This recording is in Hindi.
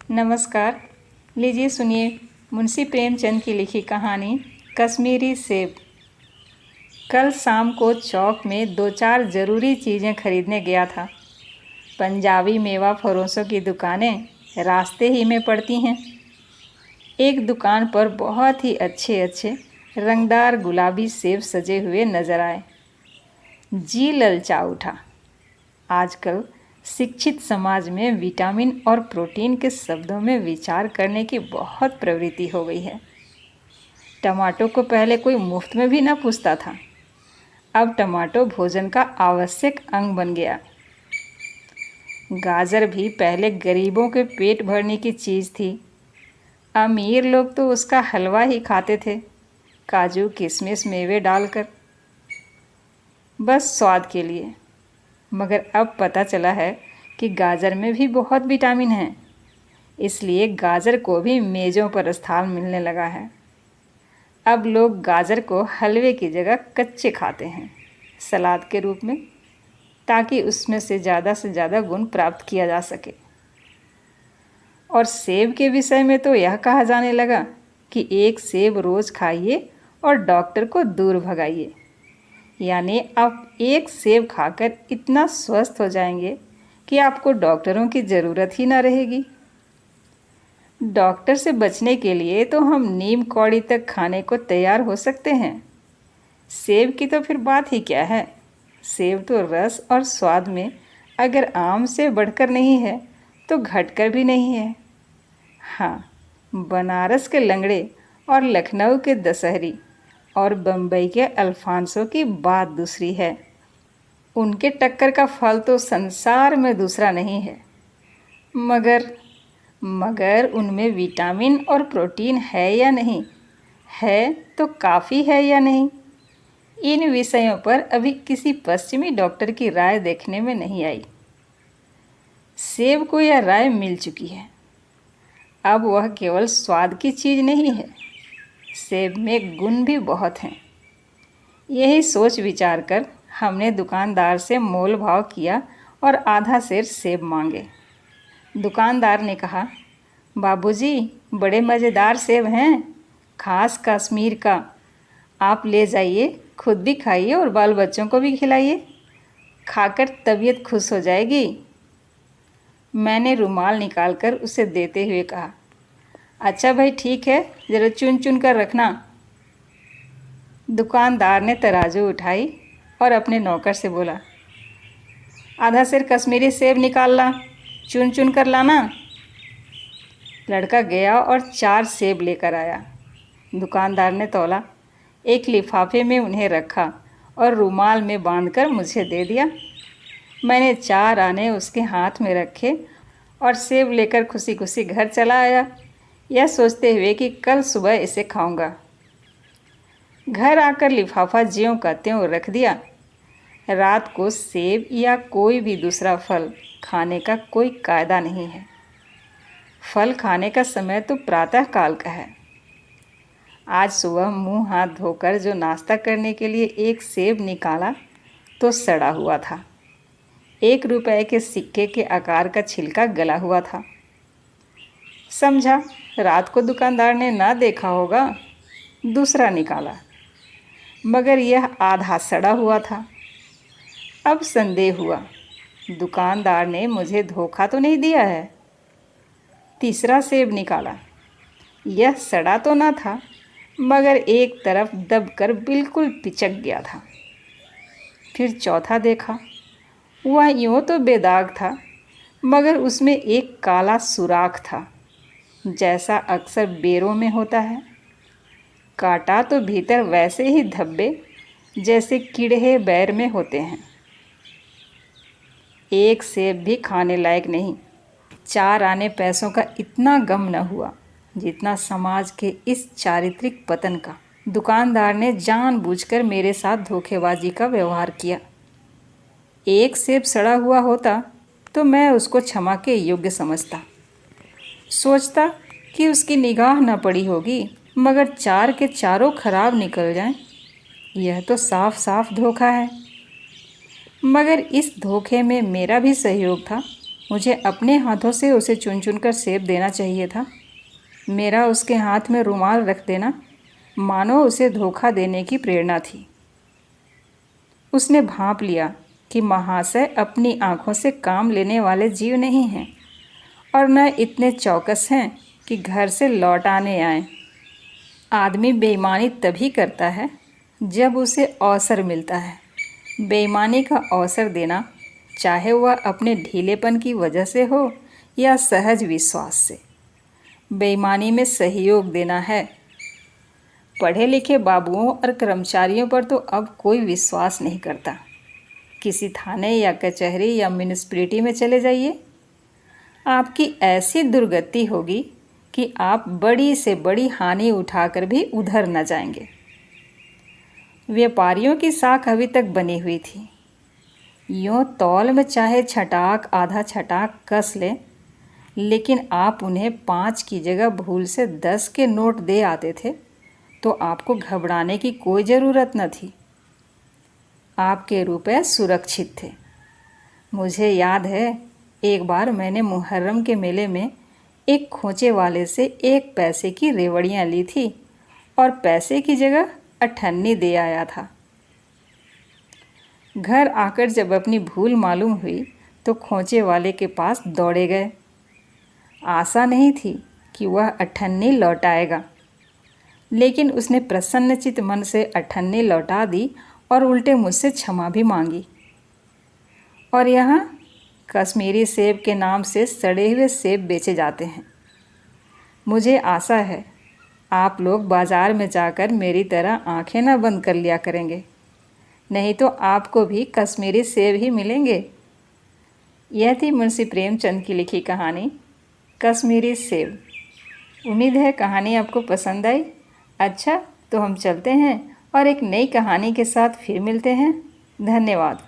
नमस्कार। लीजिए सुनिए मुंशी प्रेमचंद की लिखी कहानी कश्मीरी सेब। कल शाम को चौक में दो चार ज़रूरी चीज़ें खरीदने गया था। पंजाबी मेवा फरोशों की दुकानें रास्ते ही में पड़ती हैं। एक दुकान पर बहुत ही अच्छे अच्छे रंगदार गुलाबी सेब सजे हुए नज़र आए। जी ललचा उठा। आजकल शिक्षित समाज में विटामिन और प्रोटीन के शब्दों में विचार करने की बहुत प्रवृत्ति हो गई है। टमाटो को पहले कोई मुफ्त में भी न पूछता था, अब टमाटो भोजन का आवश्यक अंग बन गया। गाजर भी पहले गरीबों के पेट भरने की चीज़ थी। अमीर लोग तो उसका हलवा ही खाते थे, काजू किशमिश मेवे डालकर, बस स्वाद के लिए। मगर अब पता चला है कि गाजर में भी बहुत विटामिन है, इसलिए गाजर को भी मेज़ों पर स्थान मिलने लगा है। अब लोग गाजर को हलवे की जगह कच्चे खाते हैं, सलाद के रूप में, ताकि उसमें से ज़्यादा गुण प्राप्त किया जा सके। और सेब के विषय में तो यह कहा जाने लगा कि एक सेब रोज़ खाइए और डॉक्टर को दूर भगाइए। यानी आप एक सेब खाकर इतना स्वस्थ हो जाएंगे कि आपको डॉक्टरों की ज़रूरत ही ना रहेगी। डॉक्टर से बचने के लिए तो हम नीम कौड़ी तक खाने को तैयार हो सकते हैं। सेब की तो फिर बात ही क्या है। सेब तो रस और स्वाद में अगर आम से बढ़कर नहीं है तो घटकर भी नहीं है। हाँ, बनारस के लंगड़े और लखनऊ के दशहरी और बम्बई के अल्फांसो की बात दूसरी है। उनके टक्कर का फल तो संसार में दूसरा नहीं है। मगर उनमें विटामिन और प्रोटीन है या नहीं है, तो काफ़ी है या नहीं, इन विषयों पर अभी किसी पश्चिमी डॉक्टर की राय देखने में नहीं आई। सेब को यह राय मिल चुकी है। अब वह केवल स्वाद की चीज़ नहीं है, सेब में गुण भी बहुत हैं। यही सोच विचार कर हमने दुकानदार से मोल भाव किया और आधा सेर सेब मांगे। दुकानदार ने कहा, बाबूजी, बड़े मज़ेदार सेब हैं, खास कश्मीर का। आप ले जाइए, खुद भी खाइए और बाल बच्चों को भी खिलाइए, खाकर तबीयत खुश हो जाएगी। मैंने रुमाल निकालकर उसे देते हुए कहा, अच्छा भाई, ठीक है, ज़रा चुन चुन कर रखना। दुकानदार ने तराजू उठाई और अपने नौकर से बोला, आधा सेर कश्मीरी सेब निकाल ला, चुन चुन कर लाना। लड़का गया और 4 सेब लेकर आया। दुकानदार ने तौला, एक लिफाफे में उन्हें रखा और रुमाल में बांधकर मुझे दे दिया। मैंने 4 आने उसके हाथ में रखे और सेब लेकर खुशी खुशी घर चला आया, यह सोचते हुए कि कल सुबह इसे खाऊंगा। घर आकर लिफाफा ज्यों का त्यों रख दिया। रात को सेब या कोई भी दूसरा फल खाने का कोई कायदा नहीं है। फल खाने का समय तो प्रातः काल का है। आज सुबह मुंह हाथ धोकर जो नाश्ता करने के लिए एक सेब निकाला तो सड़ा हुआ था। 1 रुपए के सिक्के के आकार का छिलका गला हुआ था। समझा रात को दुकानदार ने ना देखा होगा, दूसरा निकाला, मगर यह आधा सड़ा हुआ था। अब संदेह हुआ, दुकानदार ने मुझे धोखा तो नहीं दिया है। तीसरा सेब निकाला, यह सड़ा तो ना था, मगर एक तरफ दबकर बिल्कुल पिचक गया था। फिर चौथा देखा, वह यूँ तो बेदाग था, मगर उसमें एक काला सुराख था, जैसा अक्सर बेरों में होता है। काटा तो भीतर वैसे ही धब्बे जैसे कीड़े बैर में होते हैं। एक सेब भी खाने लायक नहीं। 4 आने पैसों का इतना गम न हुआ जितना समाज के इस चारित्रिक पतन का। दुकानदार ने जानबूझकर मेरे साथ धोखेबाजी का व्यवहार किया। एक सेब सड़ा हुआ होता तो मैं उसको क्षमा के योग्य समझता, सोचता कि उसकी निगाह न पड़ी होगी, मगर 4 के चारों खराब निकल जाएं, यह तो साफ साफ धोखा है। मगर इस धोखे में मेरा भी सहयोग था। मुझे अपने हाथों से उसे चुन चुन कर सेब देना चाहिए था। मेरा उसके हाथ में रुमाल रख देना मानो उसे धोखा देने की प्रेरणा थी। उसने भांप लिया कि महाशय अपनी आंखों से काम लेने वाले जीव नहीं हैं और न इतने चौकस हैं कि घर से लौट आने आए। आदमी बेईमानी तभी करता है जब उसे अवसर मिलता है। बेईमानी का अवसर देना, चाहे वह अपने ढीलेपन की वजह से हो या सहज विश्वास से, बेईमानी में सहयोग देना है। पढ़े लिखे बाबुओं और कर्मचारियों पर तो अब कोई विश्वास नहीं करता। किसी थाने या कचहरी या म्यूनिसिपैलिटी में चले जाइए, आपकी ऐसी दुर्गति होगी कि आप बड़ी से बड़ी हानि उठाकर भी उधर न जाएंगे। व्यापारियों की साख अभी तक बनी हुई थी। यूँ तौल में चाहे छटाक आधा छटाक कस लें, लेकिन आप उन्हें 5 की जगह भूल से 10 के नोट दे आते थे तो आपको घबराने की कोई ज़रूरत न थी। आपके रुपए सुरक्षित थे। मुझे याद है, एक बार मैंने मुहर्रम के मेले में एक खोचे वाले से 1 पैसे की रेवड़ियाँ ली थी और पैसे की जगह 98 दे आया था। घर आकर जब अपनी भूल मालूम हुई तो खोचे वाले के पास दौड़े गए। आशा नहीं थी कि वह 98 लौटाएगा, लेकिन उसने प्रसन्नचित्त मन से 98 लौटा दी और उल्टे मुझसे क्षमा भी मांगी। और यहाँ कश्मीरी सेब के नाम से सड़े हुए सेब बेचे जाते हैं। मुझे आशा है आप लोग बाज़ार में जाकर मेरी तरह आंखें न बंद कर लिया करेंगे, नहीं तो आपको भी कश्मीरी सेब ही मिलेंगे। यह थी मुंशी प्रेमचंद की लिखी कहानी कश्मीरी सेब। उम्मीद है कहानी आपको पसंद आई। अच्छा, तो हम चलते हैं और एक नई कहानी के साथ फिर मिलते हैं। धन्यवाद।